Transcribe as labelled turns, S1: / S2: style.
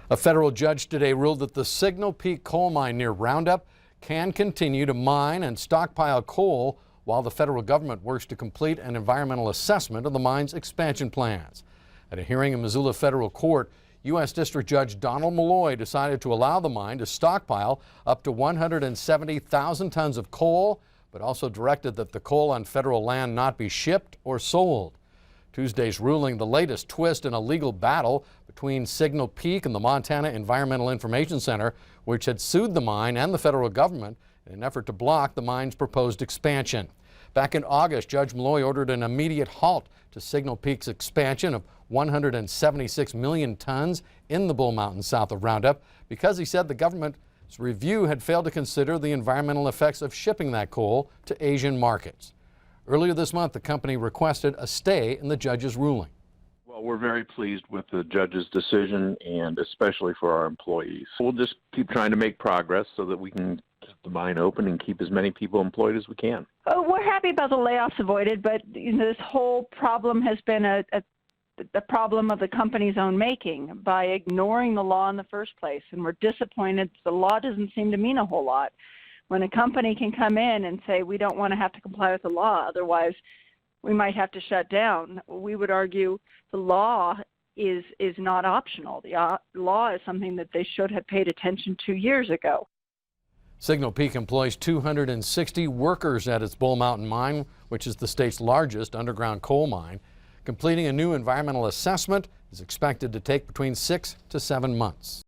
S1: A federal judge today ruled that the Signal Peak coal mine near Roundup can continue to mine and stockpile coal while the federal government works to complete an environmental assessment of the mine's expansion plans. At a hearing in Missoula Federal Court, U.S. District Judge Donald Malloy decided to allow the mine to stockpile up to 170,000 tons of coal, but also directed that the coal on federal land not be shipped or sold. Tuesday's ruling, the latest twist in a legal battle between Signal Peak and the Montana Environmental Information Center, which had sued the mine and the federal government in an effort to block the mine's proposed expansion. Back in August, Judge Malloy ordered an immediate halt to Signal Peak's expansion of 176 million tons in the Bull Mountains south of Roundup because he said the government's review had failed to consider the environmental effects of shipping that coal to Asian markets. Earlier this month, the company requested a stay in the judge's ruling.
S2: Well, we're very pleased with the judge's decision, and especially for our employees. We'll just keep trying to make progress so that we can keep the mine open and keep as many people employed as we can.
S3: Oh, we're happy about the layoffs avoided, but this whole problem has been the problem of the company's own making by ignoring the law in the first place. And we're disappointed the law doesn't seem to mean a whole lot. When a company can come in and say, we don't want to have to comply with the law, otherwise we might have to shut down, we would argue the law is not optional. The law is something that they should have paid attention to years ago.
S1: Signal Peak employs 260 workers at its Bull Mountain mine, which is the state's largest underground coal mine. Completing a new environmental assessment is expected to take between 6 to 7 months.